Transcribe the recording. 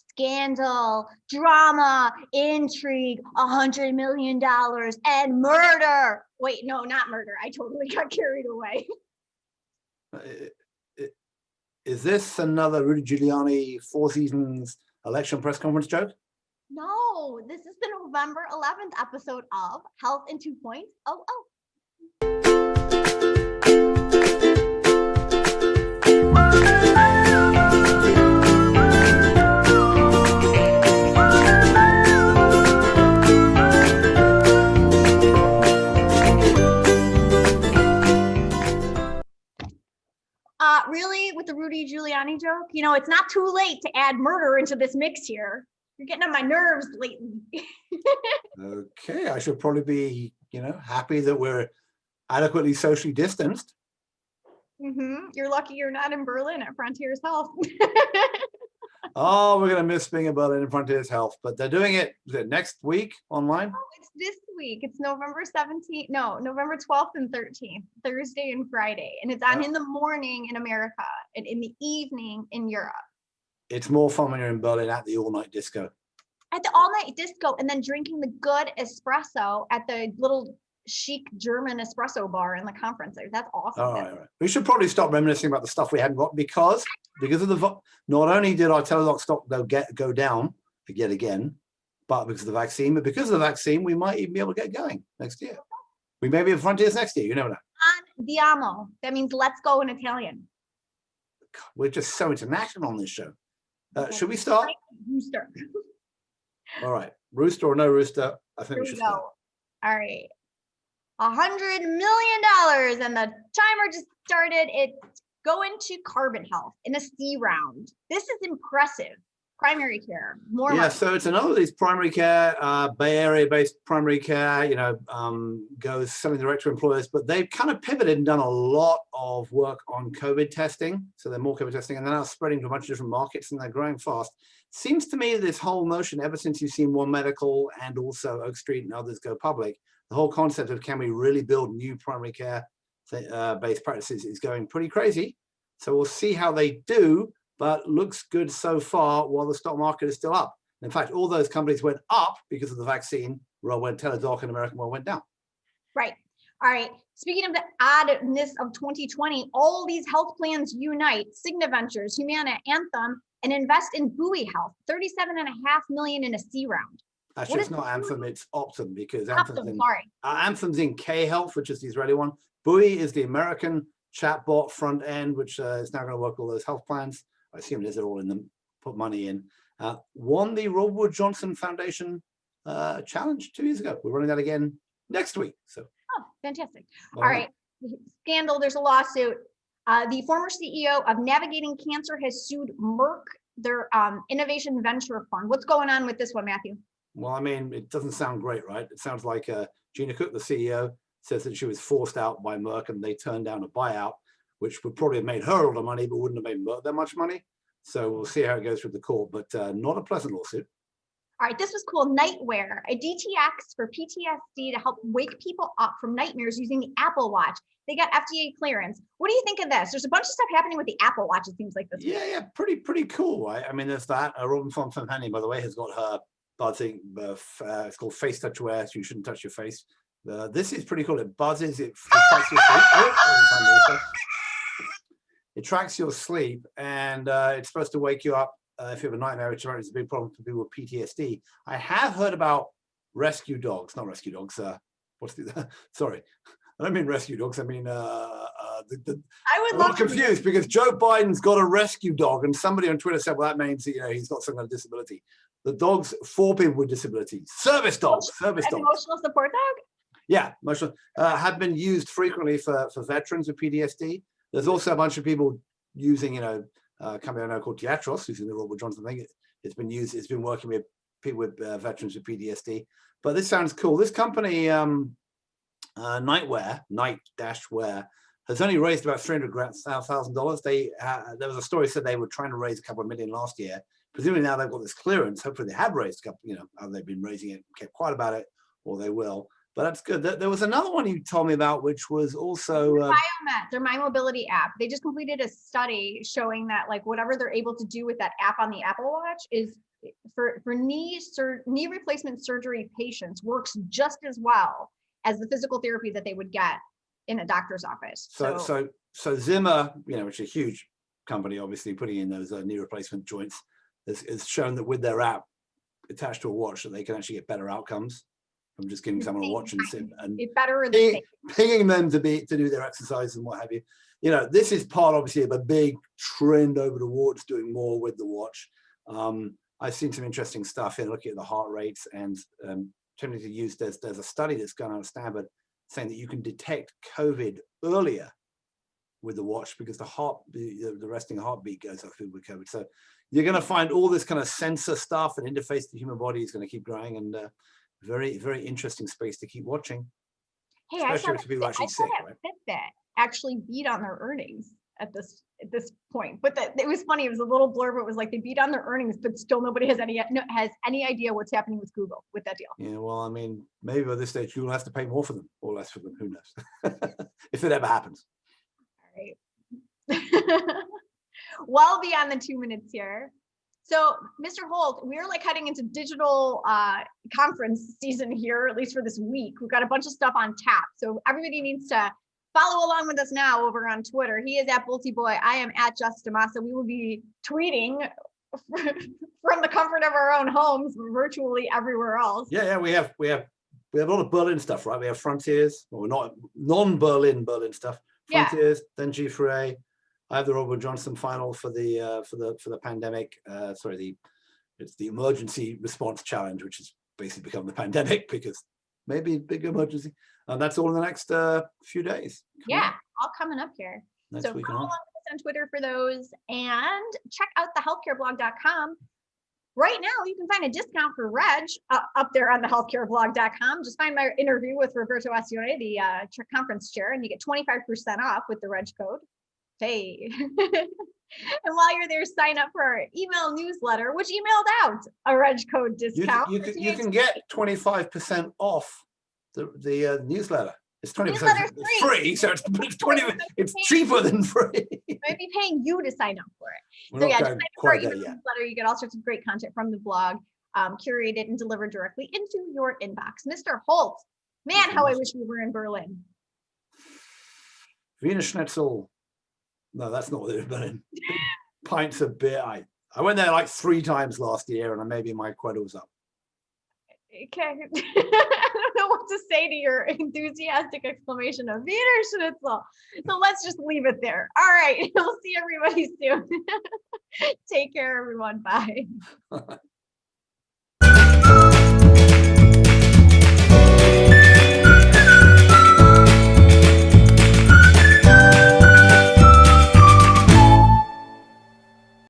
scandal, drama, intrigue, $100 million, and murder. Wait, no, not murder. I totally got carried away. Is this another Rudy Giuliani Four Seasons election press conference joke? No, this is the November 11th episode of Health in 2.0. Really, with the Rudy Giuliani joke, you know, it's not too late to add murder into this mix here. You're getting on my nerves lately. Okay, I should probably be, happy that we're adequately socially distanced. You're lucky you're not in Berlin at Frontiers Health. Oh, we're going to miss being in Berlin in Frontiers Health, but they're doing it next week online? Oh, it's this week. It's November 17th. No, November 12th and 13th, Thursday and Friday. And it's on in the morning in America and in the evening in Europe. It's more fun when you're in Berlin at the all-night disco. At the all-night disco and then drinking the good espresso at the little chic German espresso bar in the conference center. That's awesome. All right. We should probably stop reminiscing about the stuff we hadn't got because of the not only did our Teladoc stock go down yet again, but because of the vaccine, but because of the vaccine, we might even be able to get going next year. We may be at Frontiers next year. You never know. Andiamo. That means let's go in Italian. God, we're just so international on this show. Should we start? Rooster. All right. Rooster or no rooster? I think we should start. All right. $100 million and the timer just started. It's going to Carbon Health in a C round. This is impressive. Primary care, more money. So it's another of these primary care, Bay Area based primary care, goes selling direct to employers, but they've kind of pivoted and done a lot of work on COVID testing. So they're more COVID testing and they're now spreading to a bunch of different markets and they're growing fast. Seems to me this whole notion, ever since you've seen One Medical and also Oak Street and others go public, the whole concept of can we really build new primary care based practices is going pretty crazy. So we'll see how they do, but looks good so far while the stock market is still up. In fact, all those companies went up because of the vaccine, when Teladoc and American Well went down. Right. All right. Speaking of the oddness of 2020, all these health plans unite. Cigna Ventures, Humana, Anthem, and invest in Buoy Health, $37.5 million in a C round. Actually, it's not Anthem, it's Optum because Anthem's in K Health, which is the Israeli one. Buoy is the American chatbot front end, which is now going to work all those health plans. I assume they're all in them, put money in. Won the Robert Johnson Foundation challenge 2 years ago. We're running that again next week. So. Oh, fantastic. All right. Scandal, there's a lawsuit. The former CEO of Navigating Cancer has sued Merck, their innovation venture fund. What's going on with this one, Matthew? Well, I mean, it doesn't sound great, right? It sounds like Gina Cook, the CEO, says that she was forced out by Merck and they turned down a buyout, which would probably have made her a lot of money, but wouldn't have made Merck that much money. So we'll see how it goes with the court, but not a pleasant lawsuit. All right, this was called NightWare, a DTX for PTSD to help wake people up from nightmares using the Apple Watch. They got FDA clearance. What do you think of this? There's a bunch of stuff happening with the Apple Watch, it seems like this week. Yeah, pretty cool, right? I mean, there's that. Robin von Fanny, by the way, has got her buzzing, it's called Face Touch Wear, so you shouldn't touch your face. This is pretty cool. It buzzes, it tracks your sleep. It tracks your sleep, and it's supposed to wake you up if you have a nightmare, which is a big problem for people with PTSD. I have heard about rescue dogs, not rescue dogs. Sorry, I don't mean rescue dogs. I mean, I would I'm love confused because Joe Biden's got a rescue dog, and somebody on Twitter said, well, that means he's got some kind of disability. The dog's for people with disabilities. Service dogs. Emotional support dog? Yeah, emotional. Have been used frequently for veterans with PTSD. There's also a bunch of people using, a company I know called Teatros, who's in the Robert Johnson thing. It's been working with people with veterans with PTSD. But this sounds cool. This company, NightWare, Night-Wear, has only raised about $300,000. There was a story said they were trying to raise a couple of million last year. Presumably now they've got this clearance. Hopefully they have raised a couple, either they've been raising it, kept quiet about it, or they will. But that's good. There was another one you told me about, which was also Biomet, their My Mobility app. They just completed a study showing that like whatever they're able to do with that app on the Apple Watch is for knee replacement surgery patients works just as well as the physical therapy that they would get in a doctor's office. So Zimmer, which is a huge company, obviously putting in those knee replacement joints, is shown that with their app attached to a watch that they can actually get better outcomes from just giving someone a watch and pinging them to do their exercise and what have you. This is part obviously of a big trend over towards doing more with the watch. I've seen some interesting stuff here looking at the heart rates and tending to use, there's a study that's gone out of Stanford saying that you can detect COVID earlier with the watch because the resting heartbeat goes off with COVID. So you're going to find all this kind of sensor stuff and interface to the human body is going to keep growing, and very, very interesting space to keep watching. Hey, especially if people actually sick, right? Fitbit actually beat on their earnings at this point, but it was funny. It was a little blurb. It was like they beat on their earnings, but still nobody has any idea what's happening with Google with that deal. Yeah, well, I mean, maybe by this stage you'll have to pay more for them or less for them. Who knows? If it ever happens. All right. Well beyond the 2 minutes here. So, Mr. Holt, we're like heading into digital conference season here, at least for this week. We've got a bunch of stuff on tap. So everybody needs to follow along with us now over on Twitter. He is at Buoy. I am at Jess DeMassa. We will be tweeting from the comfort of our own homes, virtually everywhere else. Yeah, we have a lot of Berlin stuff, right? We have Frontiers, or not non-Berlin stuff. Frontiers, then G4A. I have the Robert Johnson final for the pandemic. It's the emergency response challenge, which has basically become the pandemic because maybe a big emergency. And that's all in the next few days. All coming up here. Next so week follow us on Twitter for those and check out the healthcareblog.com. Right now, you can find a discount for Reg up there on the healthcareblog.com. Just find my interview with Roberto Acione, the conference chair, and you get 25% off with the Reg code. Hey. And while you're there, sign up for our email newsletter, which emailed out a Reg code discount. You can get 25% off the newsletter. It's 20% free, so it's 20. It's cheaper than free. I'd be paying you to sign up for it. So just sign up for our email newsletter. You get all sorts of great content from the blog, curated and delivered directly into your inbox. Mr. Holt, man, how I wish we were in Berlin. Wiener Schnitzel. No, that's not what they've been in. Pints of beer. I went there like 3 times last year, and maybe my quota was up. Okay. I don't know what to say to your enthusiastic exclamation of Wiener Schnitzel. So let's just leave it there. All right. We'll see everybody soon. Take care, everyone. Bye.